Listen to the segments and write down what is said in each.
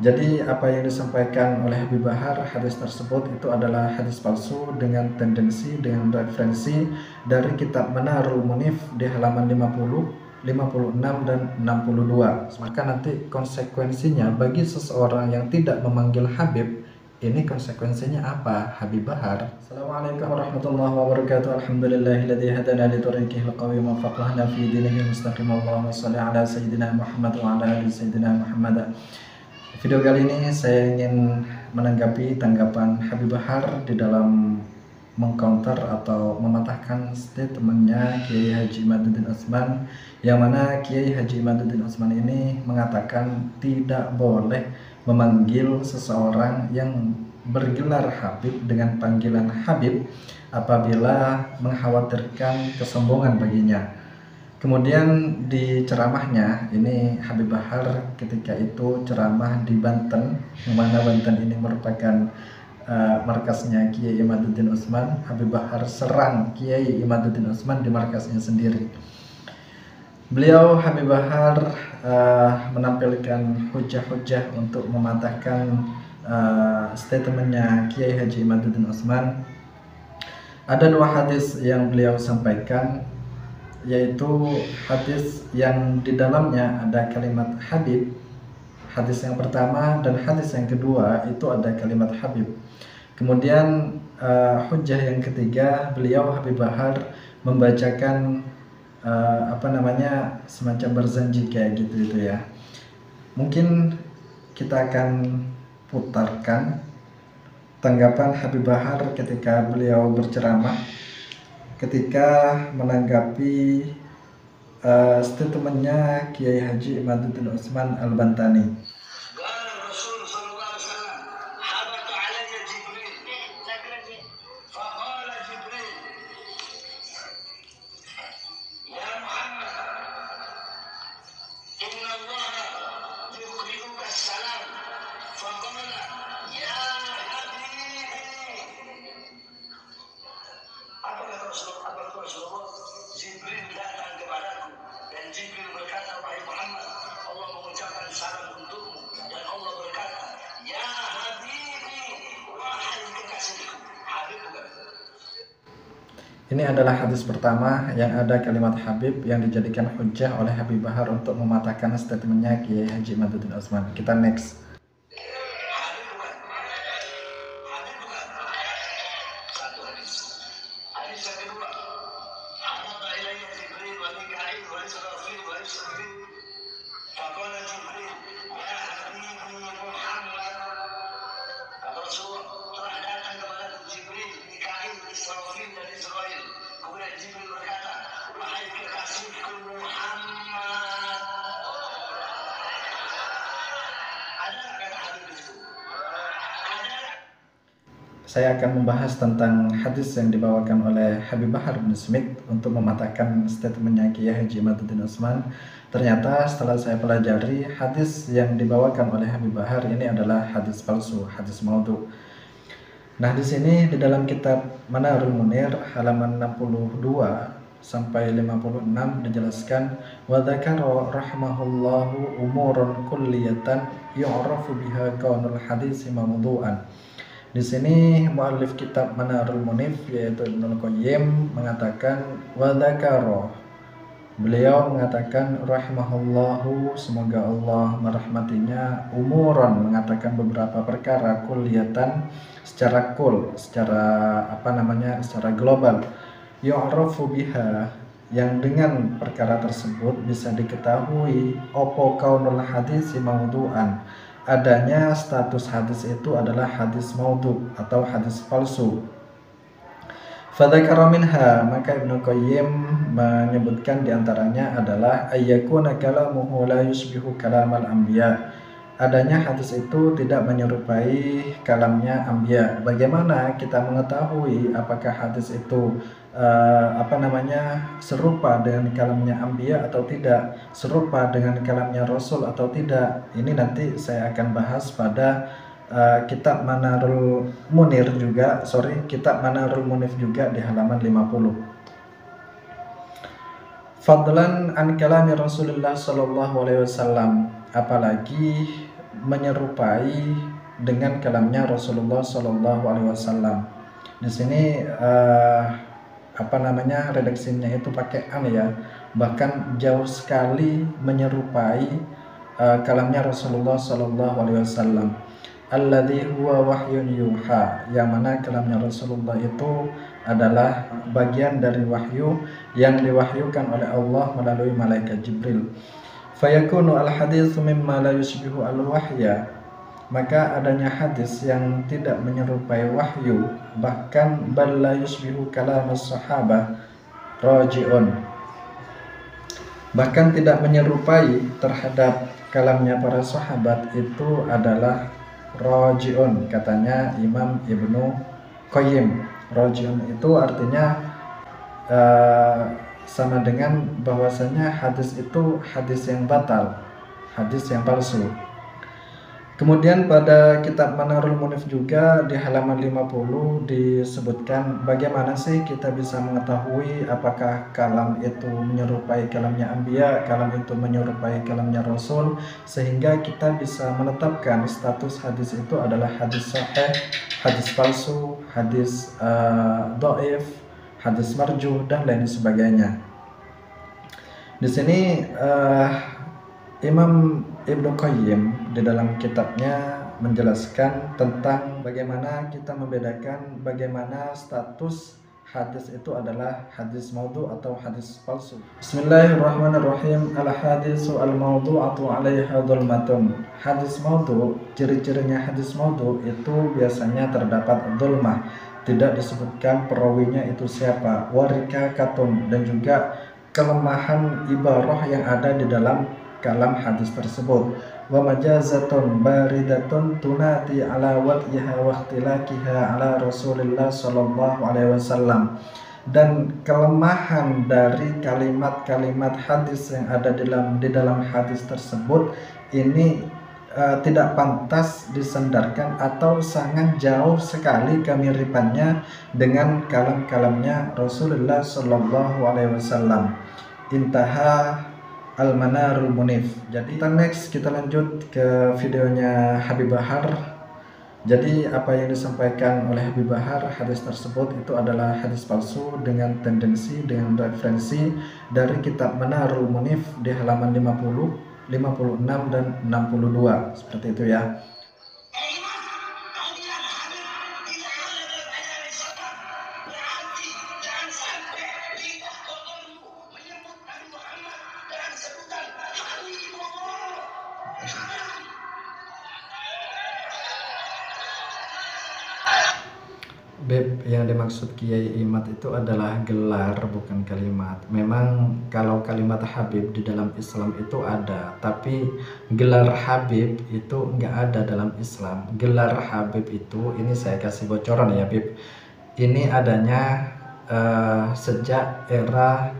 Jadi apa yang disampaikan oleh Habib Bahar, hadis tersebut itu adalah hadis palsu dengan tendensi, dengan referensi dari kitab Manarul Munif di halaman 50, 56 dan 62. Maka nanti konsekuensinya bagi seseorang yang tidak memanggil Habib, ini konsekuensinya apa? Habib Bahar. Assalamualaikum warahmatullahi wabarakatuh. Alhamdulillahilladzi hadana li tariqihil qawim wa faqahna fi dinihil mustaqim. Allahumma shalli ala sayyidina Muhammad wa ala ali sayyidina Muhammad. Video kali ini saya ingin menanggapi tanggapan Habib Bahar di dalam mengcounter atau mematahkan statementnya Kiai Haji Imaduddin Utsman, yang mana Kiai Haji Imaduddin Utsman ini mengatakan tidak boleh memanggil seseorang yang bergelar Habib dengan panggilan Habib apabila mengkhawatirkan kesombongan baginya. Kemudian di ceramahnya ini Habib Bahar ketika itu ceramah di Banten, yang mana Banten ini merupakan markasnya Kiai Imaduddin Utsman. Habib Bahar serang Kiai Imaduddin Utsman di markasnya sendiri. Beliau Habib Bahar menampilkan hujah-hujah untuk mematahkan statementnya Kiai Haji Imaduddin Utsman. Ada dua hadis yang beliau sampaikan, yaitu hadis yang di dalamnya ada kalimat Habib. Hadis yang pertama dan hadis yang kedua itu ada kalimat Habib. Kemudian hujah yang ketiga, beliau Habib Bahar membacakan semacam berzanji kayak gitu itu ya. Mungkin kita akan putarkan tanggapan Habib Bahar ketika beliau berceramah, ketika menanggapi statementnya Kiai Haji Imaduddin Utsman Al-Bantani. Jibril datang kepadaku dan Jibril berkata, wahai Muhammad, Allah mengucapkan salam untukmu, dan Allah berkata, ya Habibi, wahai kekasihku. Habib bukan? Ini adalah hadis pertama yang ada kalimat Habib yang dijadikan hujah oleh Habib Bahar untuk mematahkan statementnya Kiai Haji Imaduddin Utsman. Kita next. Saya akan membahas tentang hadis yang dibawakan oleh Habib Bahar bin Smith untuk mematahkan statementnya Kiai Haji Imaduddin Utsman. Ternyata setelah saya pelajari, hadis yang dibawakan oleh Habib Bahar ini adalah hadis palsu, hadis maudhu. Nah, di sini di dalam kitab Manarul Munir halaman 62 sampai 56 dijelaskan, wa dzakara rahimahullahu umurun kulliyatan yu'rafu biha kaunul hadis maudhu'an. Di sini muallif kitab Manarul Munif yaitu Ibnul Qayyim mengatakan wa dzakara. Beliau mengatakan rahimahullahu, semoga Allah merahmatinya, umuran, mengatakan beberapa perkara, kulliyatan, secara secara global, yu'rafu biha, yang dengan perkara tersebut bisa diketahui opo kaunul hadis maudhu'an, adanya status hadis itu adalah hadis maudhu atau hadis palsu. Fadzakara minha, maka Ibnu Qayyim menyebutkan diantaranya adalah ayyakuna kalamuhu la yusbihu kalamal anbiya, adanya hadis itu tidak menyerupai kalamnya anbiya. Bagaimana kita mengetahui apakah hadis itu serupa dengan kalamnya anbiya atau tidak, serupa dengan kalamnya Rasul atau tidak? Ini nanti saya akan bahas pada kitab Manarul Munif juga di halaman 50. Fadlan an kalami Rasulullah sallallahu alaihi wasallam, apalagi menyerupai dengan kalamnya Rasulullah Shallallahu Alaihi Wasallam. Di sini redaksinya itu pakai an ya, bahkan jauh sekali menyerupai kalamnya Rasulullah Shallallahu Alaihi Wasallam. Alladzi huwa wahyun yuha, yang mana kalamnya Rasulullah itu adalah bagian dari wahyu yang diwahyukan oleh Allah melalui malaikat Jibril. Fayakunu al-haditsu mimma la yushbihu al-wahya, maka adanya hadis yang tidak menyerupai wahyu, bahkan bal la yushbihu kalam as-sahabah raji'un, bahkan tidak menyerupai terhadap kalamnya para sahabat, itu adalah raji'un, katanya Imam Ibnu Qayyim. Raji'un itu artinya sama dengan bahwasanya hadis itu hadis yang batal, hadis yang palsu. Kemudian pada kitab Manarul Munif juga di halaman 50 disebutkan bagaimana sih kita bisa mengetahui apakah kalam itu menyerupai kalamnya Anbiya, kalam itu menyerupai kalamnya Rasul, sehingga kita bisa menetapkan status hadis itu adalah hadis sahih, hadis palsu, hadis dhaif, hadis marjuh, dan lain sebagainya. Di sini Imam Ibnu Qayyim di dalam kitabnya menjelaskan tentang bagaimana kita membedakan bagaimana status hadis itu adalah hadis maudhu atau hadis palsu. Bismillahirrahmanirrahim. Al-hadisu al-maudhu'atu 'alaiha dhulmatun. Hadis maudhu, ciri-cirinya hadis maudhu itu biasanya terdapat dhulmah, tidak disebutkan perawinya itu siapa, warikakatun, dan juga kelemahan ibarah yang ada di dalam kalam hadis tersebut, wa majazatun baridatun tunati ala wad'iha wa ikhtilaqiha ala Rasulillah sallallahu alaihi wasallam, dan kelemahan dari kalimat-kalimat hadis yang ada di dalam hadis tersebut ini tidak pantas disandarkan atau sangat jauh sekali kemiripannya dengan kalam-kalamnya Rasulullah sallallahu alaihi wasallam. Intaha Al-Manarul Munif. Jadi kita lanjut ke videonya Habib Bahar. Jadi apa yang disampaikan oleh Habib Bahar, hadis tersebut itu adalah hadis palsu dengan tendensi, dengan referensi dari kitab Manarul Munif di halaman 50, 56 dan 62, seperti itu ya. Beb, yang dimaksud Kiai Imad itu adalah gelar, bukan kalimat. Memang kalau kalimat Habib di dalam Islam itu ada, tapi gelar Habib itu nggak ada dalam Islam. Gelar Habib itu, ini saya kasih bocoran ya Beb, ini adanya sejak era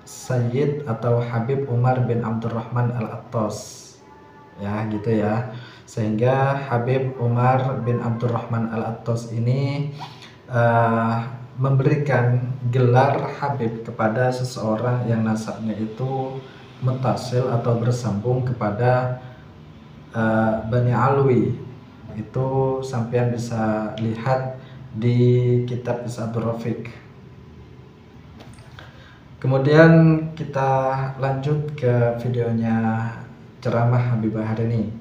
Sayyid atau Habib Umar bin Abdurrahman Al-Attas, ya gitu ya. Sehingga Habib Umar bin Abdurrahman Al-Attas ini memberikan gelar Habib kepada seseorang yang nasabnya itu mutasil atau bersambung kepada Bani Alwi. Itu sampean bisa lihat di kitab Isadur Rafiq. Kemudian kita lanjut ke videonya ceramah Habib Bahar ini.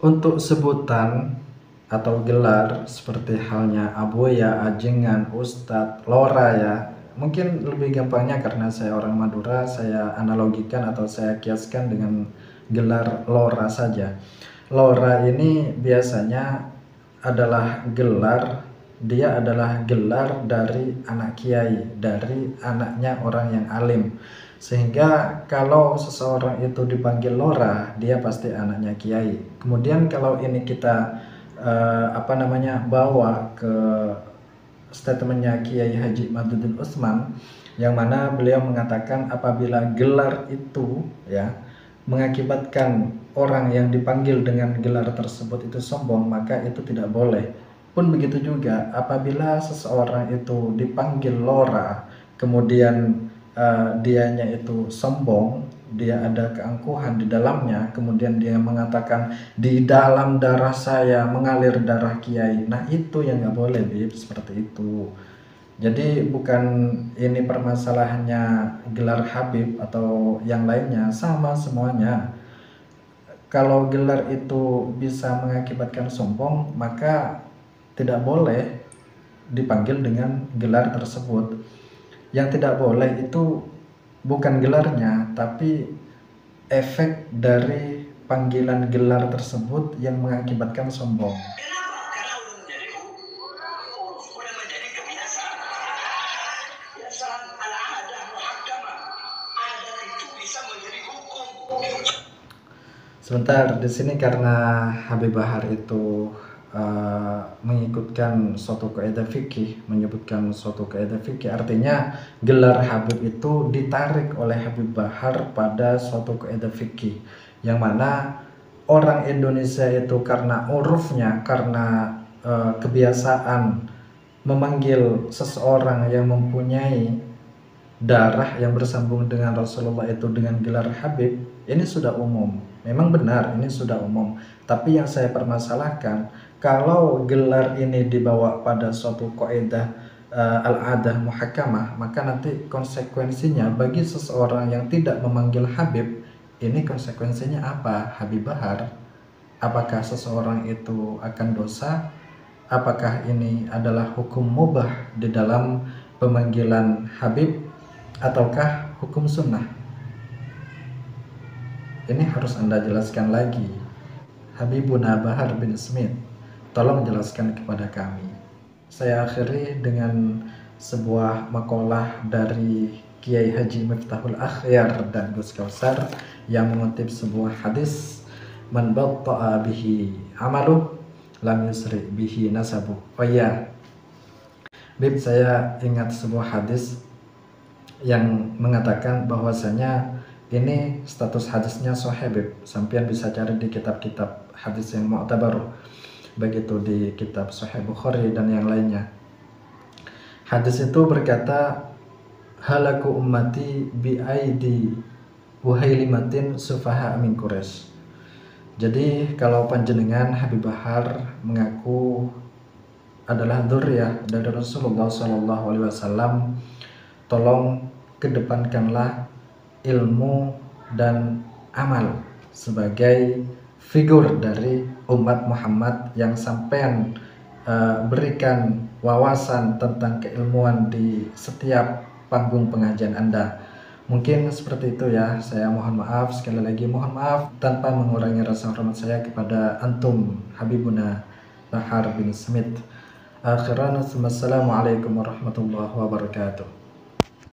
Untuk sebutan atau gelar seperti halnya Abuya, Ajengan, Ustadz, Lora ya, mungkin lebih gampangnya karena saya orang Madura, saya analogikan atau saya kiaskan dengan gelar Lora saja. Lora ini biasanya adalah gelar, dia adalah gelar dari anak kiai, dari anaknya orang yang alim. Sehingga kalau seseorang itu dipanggil Lora, dia pasti anaknya kiai. Kemudian kalau ini kita bawa ke statementnya Kiai Haji Maduddin Utsman, yang mana beliau mengatakan apabila gelar itu ya, mengakibatkan orang yang dipanggil dengan gelar tersebut itu sombong, maka itu tidak boleh. Pun begitu juga apabila seseorang itu dipanggil Lora, kemudian dianya itu sombong, dia ada keangkuhan di dalamnya, kemudian dia mengatakan di dalam darah saya mengalir darah kiai. Nah itu yang nggak boleh, Bib, seperti itu. Jadi bukan ini permasalahannya gelar Habib atau yang lainnya, sama semuanya. Kalau gelar itu bisa mengakibatkan sombong, maka tidak boleh dipanggil dengan gelar tersebut. Yang tidak boleh itu bukan gelarnya, tapi efek dari panggilan gelar tersebut yang mengakibatkan sombong. Kenapa? Karena udah menjadi udah menjadi kebiasaan. Biasaan al-adah muhakkamah. Adat itu bisa menjadi hukum. Sebentar, di sini karena Habib Bahar itu mengikutkan suatu kaidah fikih, menyebutkan suatu kaidah fikih, artinya gelar Habib itu ditarik oleh Habib Bahar pada suatu kaidah fikih, yang mana orang Indonesia itu karena urufnya, karena kebiasaan memanggil seseorang yang mempunyai darah yang bersambung dengan Rasulullah itu dengan gelar Habib, ini sudah umum. Memang benar, ini sudah umum. Tapi yang saya permasalahkan, kalau gelar ini dibawa pada suatu kaidah al-adah muhakkamah, maka nanti konsekuensinya bagi seseorang yang tidak memanggil Habib, ini konsekuensinya apa, Habib Bahar? Apakah seseorang itu akan dosa? Apakah ini adalah hukum mubah di dalam pemanggilan Habib, ataukah hukum sunnah? Ini harus Anda jelaskan lagi, Habibuna Bahar bin Smith. Tolong jelaskan kepada kami. Saya akhiri dengan sebuah makalah dari Kiai Haji Miftahul Akhyar dan Gus Kausar yang mengutip sebuah hadis, man batta'a bihi amaluh lam yusri bihi nasabu. Oh iya, Bib, saya ingat sebuah hadis yang mengatakan bahwasanya ini status hadisnya sahih, Bib. Sampean bisa cari di kitab-kitab hadis yang mu'tabar, baik itu di kitab Sahih Bukhari dan yang lainnya. Hadis itu berkata, halaku ummati bi aidi wuhailimatin sufaha min Quraisy. Jadi kalau panjenengan Habib Bahar mengaku adalah dzurriyyah dari Rasulullah SAW, tolong kedepankanlah ilmu dan amal sebagai figur dari umat Muhammad yang sampean berikan wawasan tentang keilmuan di setiap panggung pengajian Anda. Mungkin seperti itu ya. Saya mohon maaf, sekali lagi mohon maaf tanpa mengurangi rasa hormat saya kepada antum Habibuna Bahar bin Smith. Akhiran, assalamualaikum warahmatullahi wabarakatuh.